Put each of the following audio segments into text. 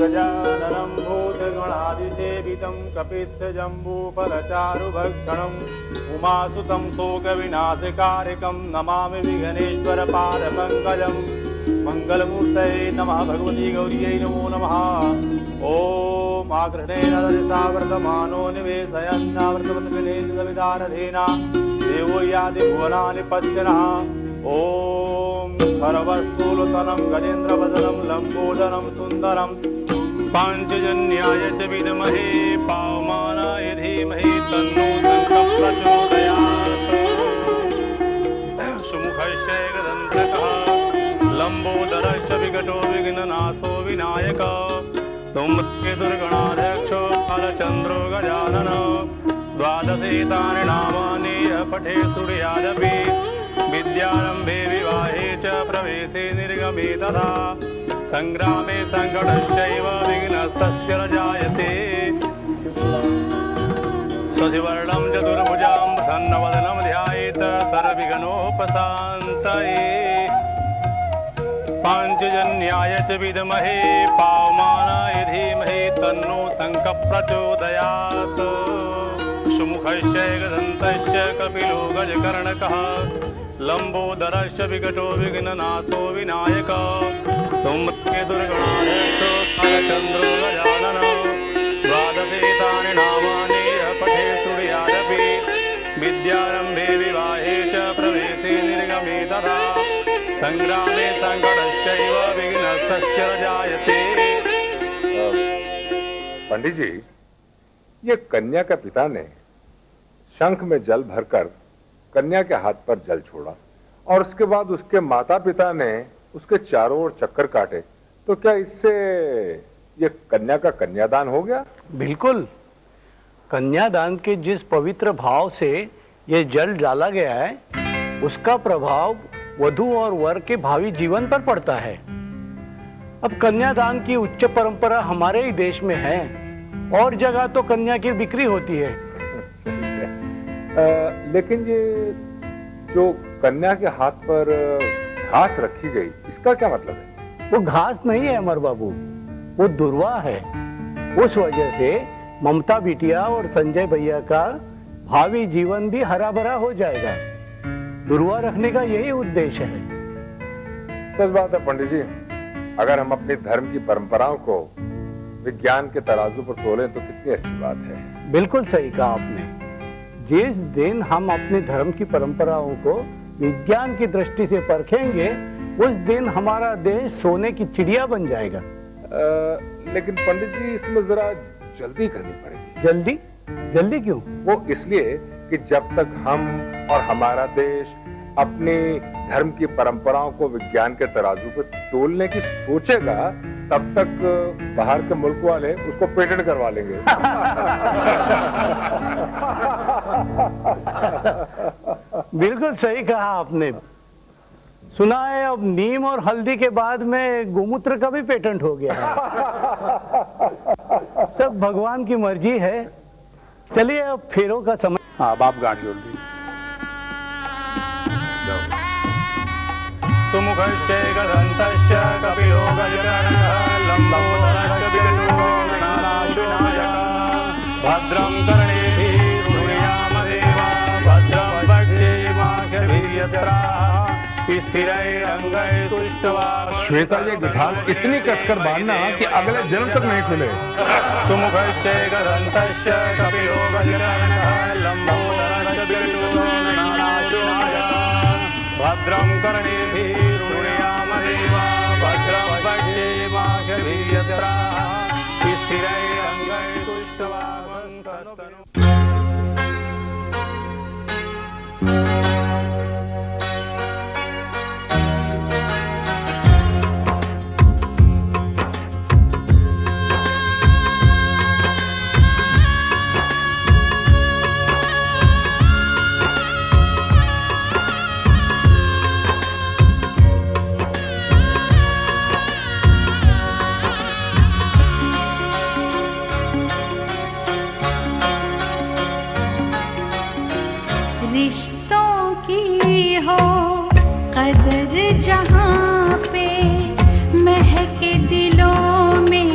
गजाननं भूतगणादिसेवितं कपित्थजम्बूफलचारुभक्षणम् उमासुतं शोकविनाशकारकं नमामि विघ्नेश्वरपादपङ्कजं मङ्गलमूर्तये नमः भगवती गौर्यै नमो नमः। ॐ आकृष्णेन रजसावर्तमानो निवेशयन्नावर्तवत्कलेन्द्रविदारधेना देवो यादि भुवनानि पश्यनः। ॐ सर्वस्थूलतनं गजेन्द्रवदनं लम्बोदरं सुन्दरं पाञ्चजन्याय च विद्महे पावमानाय धीमहि तन्नो शङ्खः प्रचोदयात्। सुमुखस्य एकदन्तकः लम्बोदरश्च विकटो विघ्ननाशो विनायकः धूमकेतुर्गणाध्यक्षो बालचन्द्रो गजानन द्वादशेतानि नामानि पठे सूर्यादपि विद्यारम्भे विवाहे च प्रवेशे निर्गमे तथा संग्रामे संकटश्चैव विघ्नस्तस्य न जायते। शशिवर्णं चतुर्भुजं प्रसन्नवदनं ध्यायेत् सर्वविघ्नोपशान्तये। पाञ्चजन्याय च विद्महे पावमानाय धीमहि तन्नो शङ्खः प्रचोदयात्। सुमुखश्च एकदन्तश्च कपिलो गजकर्णकः लम्बोदरश्च विकटो विघ्ननाशो विनायकः धूमकेतुर्गणाध्यक्षो बालचन्द्रो गजानन द्वादशेतानि नामानि पठे सूर्यादपि विद्यारम्भे विवाहे च प्रवेशे निर्गमे तथा संग्रामे संकटश्चैव विघ्नस्तस्य न जायते। पंडित जी, ये कन्या के पिता ने शंख में जल भरकर कन्या के हाथ पर जल छोड़ा और उसके बाद उसके माता पिता ने उसके चारों ओर चक्कर काटे, तो क्या इससे ये कन्या का कन्यादान हो गया? बिल्कुल। कन्यादान के जिस पवित्र भाव से ये जल डाला गया है उसका प्रभाव वधू और वर के भावी जीवन पर पड़ता है। अब कन्यादान की उच्च परंपरा हमारे ही देश में है और जगह तो कन्या की बिक्री होती है। लेकिन ये जो कन्या के हाथ पर घास रखी गई, इसका क्या मतलब है? वो घास नहीं है अमर बाबू, वो दुर्वा है। उस वजह से ममता बिटिया और संजय भैया का भावी जीवन भी हरा भरा हो जाएगा। दुर्वा रखने का यही उद्देश्य है। सच बात है पंडित जी, अगर हम अपने धर्म की परंपराओं को विज्ञान के तराजू पर तोलें तो कितनी अच्छी बात है। बिल्कुल सही कहा आपने। जिस दिन हम अपने धर्म की परंपराओं को विज्ञान की दृष्टि से परखेंगे उस दिन हमारा देश सोने की चिड़िया बन जाएगा। लेकिन पंडित जी, इसमें जरा जल्दी करनी पड़ेगी। जल्दी? जल्दी क्यों? वो इसलिए कि जब तक हम और हमारा देश अपनी धर्म की परंपराओं को विज्ञान के तराजू पर तोलने की सोचेगा, तब तक बाहर के मुल्क वाले उसको पेटेंट करवा लेंगे। बिल्कुल सही कहा आपने। सुना है अब नीम और हल्दी के बाद में गोमूत्र का भी पेटेंट हो गया है। सब भगवान की मर्जी है। चलिए अब फेरों का समय। हाँ, बाप गांठ जोड़ दी। सुमुखश्च एकदन्तश्च कपिलो गजकर्णकः लम्बोदरश्च विकटो विघ्ननाशो विनायकः भद्रं कर्णेभिः शृणुयाम देवा भद्रं वक्षेमाक्षभिर्यजत्राः स्थिरैरङ्गैः तुष्टवान्। श्वेता, ये गिठार इतनी कसकर बांधना कि अगले जन्म तक नहीं खुले। सुमुखश्च एकदन्तश्च कपिलो गजकर्णकः लम्बोदरश्च विकटो विघ्ननाशो विनायकः भद्रं कर्णेभिः शृणुयाम देवा भद्रं वक्षेमाक्षभिर्यजत्राः स्थिरैरङ्गैः तुष्टवान्। रिश्तों की हो कदर जहाँ पे महके दिलों में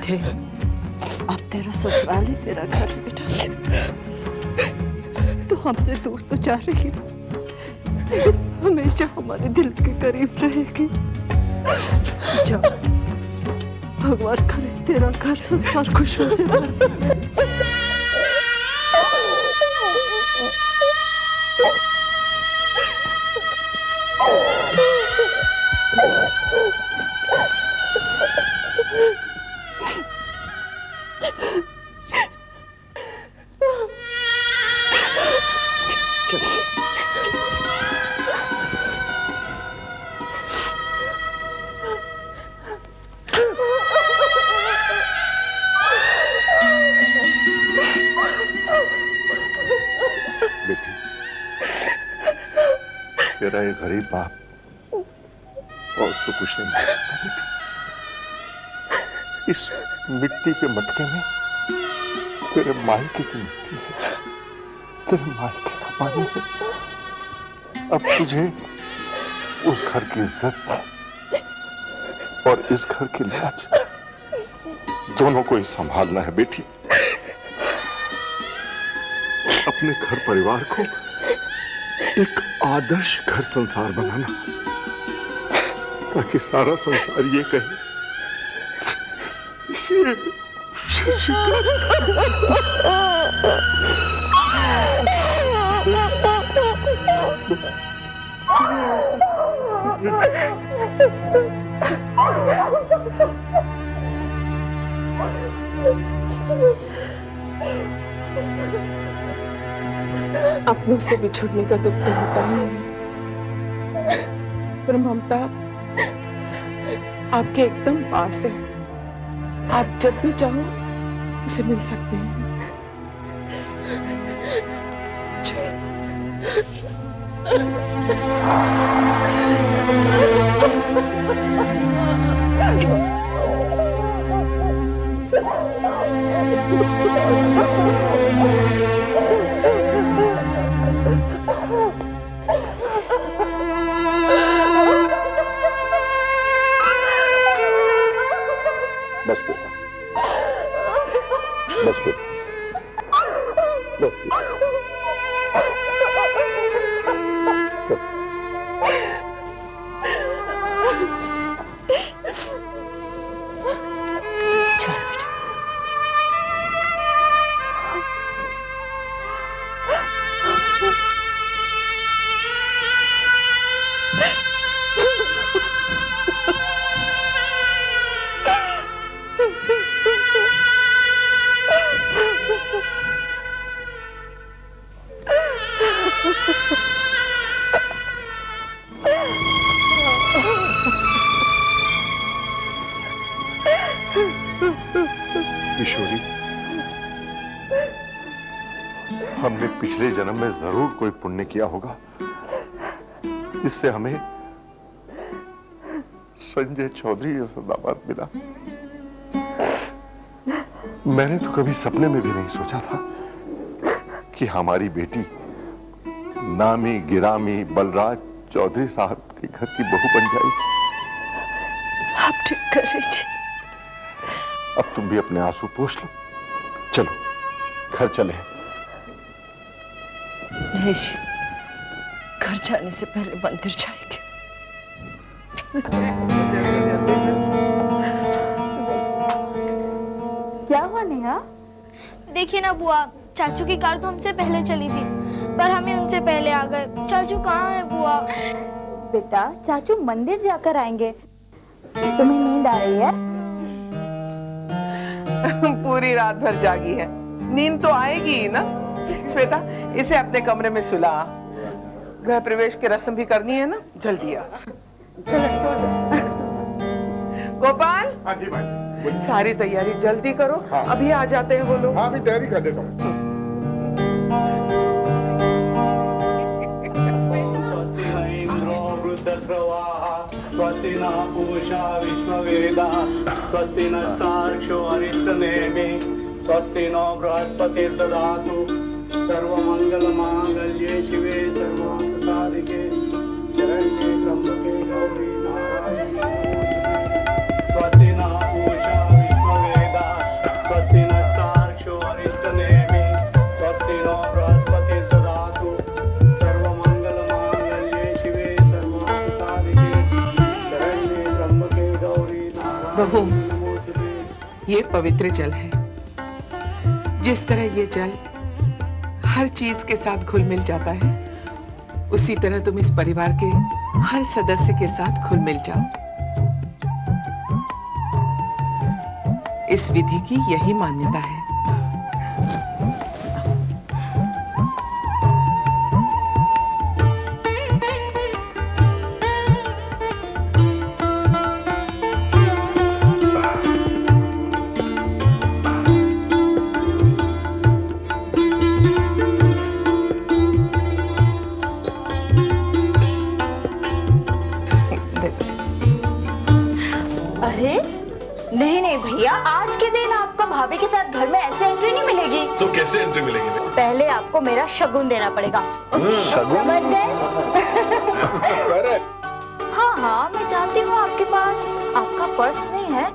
बेटे, अब तेरा ससुराल ही तेरा घर है बेटा। तू हमसे दूर तो जा रही है, लेकिन हमेशा हमारे दिल के करीब रहेगी। जा, भगवान करे तेरा घर संसार खुशियों से भरे। बेटी, तेरा ये गरीब बाप और तो कुछ नहीं कर सकता बेटी। इस मिट्टी के मटके में तेरे मायके की मिट्टी है, तेरे मायके का पानी है। अब तुझे उस घर की इज्जत और इस घर की लाज दोनों को ही संभालना है बेटी। अपने घर परिवार को एक आदर्श घर संसार बनाना, ताकि सारा संसार ये कहे अपनों से बिछुड़ने का दुख तो होता ही है, पर ममता आपके एकदम पास है। आप जब भी चाहो उसे मिल सकते हैं। बस बेटा, बस बेटा, बस बेटा। चलो बेटा। किशोरी, हमने पिछले जन्म में जरूर कोई पुण्य किया होगा, जिससे हमें संजय चौधरी जैसा दामाद मिला। मैंने तो कभी सपने में भी नहीं सोचा था कि हमारी बेटी नामी गिरामी बलराज चौधरी साहब के घर की बहू बन जाएगी। आप ठीक कर लीजिए। अब तुम भी अपने आंसू पोंछ लो। चलो घर चले। नहीं जी, घर जाने से पहले मंदिर जाएंगे। क्या हुआ नेहा? देखिए ना बुआ, चाचू की कार तो हमसे पहले चली थी, पर हमें उनसे पहले आ गए। चाचू कहाँ है बुआ? बेटा, चाचू मंदिर जाकर आएंगे। तुम्हें नींद आ रही है? पूरी रात भर जागी है, नींद तो आएगी ही ना। श्वेता, इसे अपने कमरे में सुला। गृह प्रवेश की रस्म भी करनी है ना, जल्दी आ। गोपाल, हाँ जी भाई, सारी तैयारी जल्दी करो। हाँ। अभी आ जाते हैं वो लोग। हाँ, अभी तैयारी कर देता हूँ। स्वस्ति न पूषा विश्ववेदा स्वस्ति नस्तार्क्ष्यो अरिष्टनेमि स्वस्ति नो बृहस्पतिर्दधातु सर्वमंगलमांगल्ये शिवे सर्वार्थसाधिके शरण्ये त्र्यंबके गौरी नारायणी स्वस्ति न पूषा विश्ववेदा ये पवित्र जल है। जिस तरह ये जल हर चीज के साथ घुल मिल जाता है, उसी तरह तुम इस परिवार के हर सदस्य के साथ घुल मिल जाओ। इस विधि की यही मान्यता है। नहीं नहीं भैया, आज के दिन आपको भाभी के साथ घर में ऐसे एंट्री नहीं मिलेगी। तो कैसे एंट्री मिलेगी? पहले आपको मेरा शगुन देना पड़ेगा। शगुन? हाँ हाँ, मैं जानती हूँ आपके पास आपका पर्स नहीं है।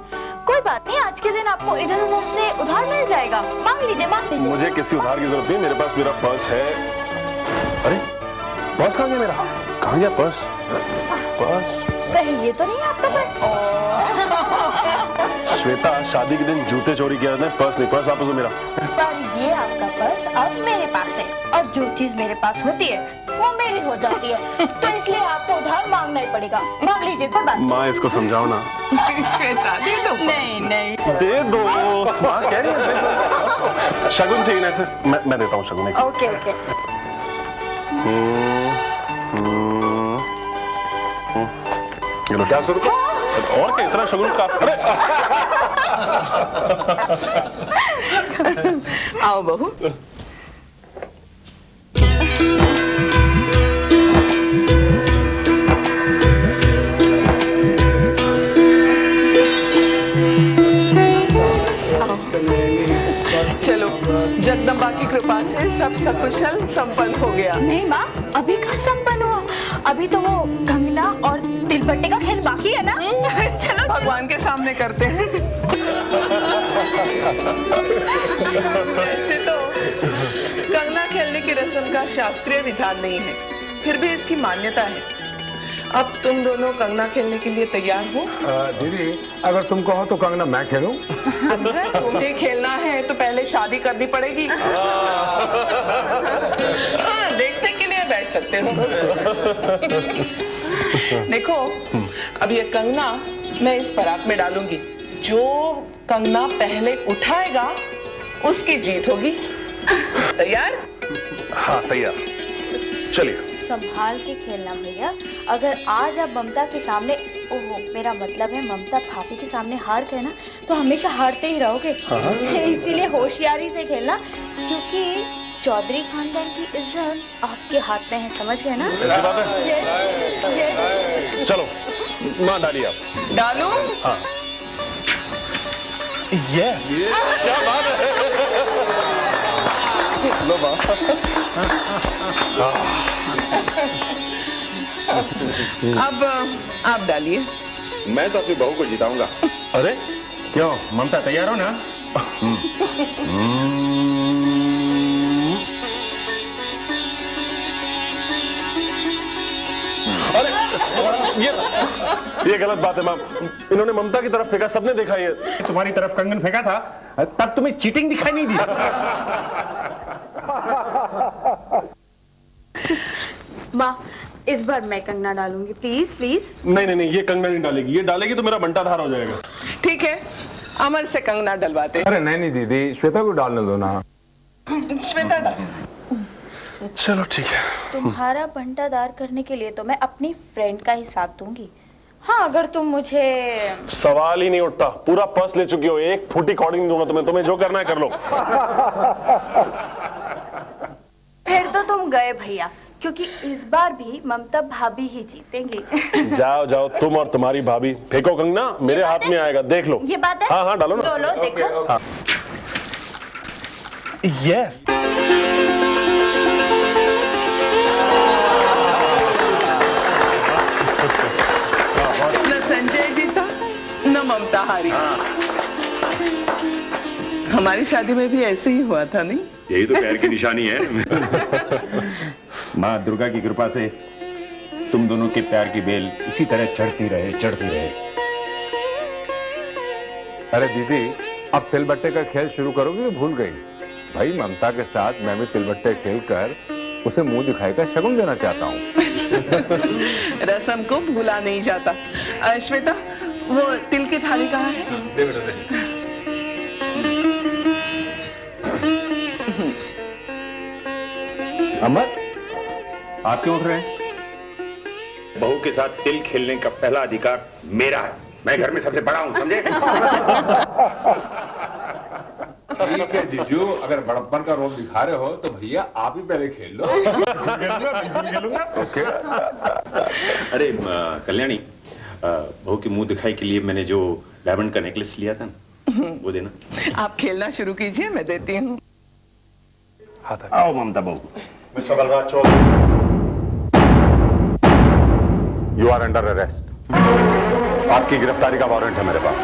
कोई बात नहीं, आज के दिन आपको इधर उधर से उधार मिल जाएगा। मांग लीजिए, मांग लीजिए। मुझे किसी उधार की जरूरत नहीं, मेरे पास मेरा पर्स है। अरे पर्स कहाँ गया मेरा? कहाँ गया पर्स? पर्स कहीं ये तो नहीं है आपका पर्स? श्वेता, शादी के दिन जूते चोरी किया था, पर्स नहीं, पर्स वापस दो मेरा। पर ये आपका पर्स अब मेरे पास है, और जो चीज मेरे पास होती है वो मेरी हो जाती है, तो इसलिए आपको उधार मांगना ही पड़ेगा। मांग लीजिए, कोई बात। माँ इसको समझाओ ना। श्वेता दे दो। नहीं नहीं दे दो। माँ कह रही है शगुन चाहिए ना, ऐसे मैं देता हूँ शगुन। Okay okay. चलो 400 रुपये और क्या, इतना शगुन का? अरे आओ बहू। चलो, जगदम्बा की कृपा से सब सकुशल संपन्न हो गया। नहीं माँ, अभी कहाँ संपन्न हुआ? अभी तो वो कंगना और तिलपट्टे का खेल बाकी है ना। चलो भगवान के सामने करते हैं। वैसे तो कंगना खेलने की रस्म का शास्त्रीय विधान नहीं है, फिर भी इसकी मान्यता है। अब तुम दोनों कंगना खेलने के लिए तैयार हो? दीदी, अगर तुम कहो तो कंगना मैं खेलूं? तुम्हें खेलना है तो पहले शादी करनी पड़ेगी। देखने के लिए बैठ सकते हो। देखो, अब ये कंगना मैं इस परात में डालूंगी। जो कंगना पहले उठाएगा उसकी जीत होगी। तैयार? हाँ तैयार। चलिए। संभाल के खेलना भैया, अगर आज आप ममता के सामने, ओहो मेरा मतलब है ममता भाभी के सामने हार गए ना, तो हमेशा हारते ही रहोगे। इसीलिए होशियारी से खेलना, क्योंकि चौधरी खानदान की इज्जत आपके हाथ में है, समझ गए ना? ऐसी बात है? yes. चलो माँ डालिए आप। डालू? हाँ। यस। क्या बात है? लो अब आप डालिए। मैं तो अपनी बहू को जिताऊंगा। अरे क्यों, ममता तैयार हो ना? अरे ये गलत बात है मैम, इन्होंने ममता की तरफ फेंका, सबने देखा। ये तुम्हारी तरफ कंगन फेंका था, तब तुम्हें चीटिंग दिखाई नहीं दी। माँ, इस बार मैं कंगना डालूंगी, प्लीज प्लीज। नहीं नहीं नहीं, ये कंगना नहीं डालेगी, ये डालेगी तो मेरा बंटाधार हो जाएगा। ठीक है, अमर से कंगना डलवाते। अरे नहीं नहीं दीदी, श्वेता को डालने दो ना। श्वेता डाल। चलो ठीक है। तुम्हारा बंटाधार करने के लिए तो मैं अपनी फ्रेंड का ही साथ दूंगी। हाँ, अगर तुम मुझे। सवाल ही नहीं उठता, पूरा पर्स ले चुकी हो, एक फूटी कॉर्डिंग दूंगा तुम्हें जो करना है कर लो। फिर तो तुम गए भैया, क्योंकि इस बार भी ममता भाभी ही जीतेंगी। जाओ जाओ, तुम और तुम्हारी भाभी। फेंको कंगना, मेरे हाथ में आएगा, देख लो। ये बात है? हाँ हाँ डालो ना। लो देखो। हाँ। यस। न संजय जीता न ममता हारी। हमारी शादी में भी ऐसे ही हुआ था, नहीं? यही तो प्यार की निशानी है। माँ दुर्गा की कृपा से तुम दोनों के प्यार की बेल इसी तरह चढ़ती रहे। अरे दीदी, अब तिलबट्टे का खेल शुरू करोगी तो भूल गई? भाई ममता के साथ मैं भी तिलबट्टे खेलकर उसे मुंह दिखाई का शगुन देना चाहता हूँ। रस्म को भूला नहीं जाता। श्वेता, वो तिल की थाली कहाँ है? दे बेटा दे। अमर, आप क्यों उठ रहे हैं? बहू के साथ तिल खेलने का पहला अधिकार मेरा है। मैं घर में सबसे बड़ा हूं, समझे? ठीक है जीजू, अगर बड़प्पन का रोब दिखा रहे हो तो भैया आप ही पहले खेल लो। खेलूंगा। ओके। अरे कल्याणी, बहू की मुंह दिखाई के लिए मैंने जो डायमंड का नेकलेस लिया था ना, वो देना। आप खेलना शुरू कीजिए, मैं देती हूँ। आओ ममता बहू। Mr Balraj Chaudhary, you are under arrest. आपकी गिरफ्तारी का वारंट है मेरे पास।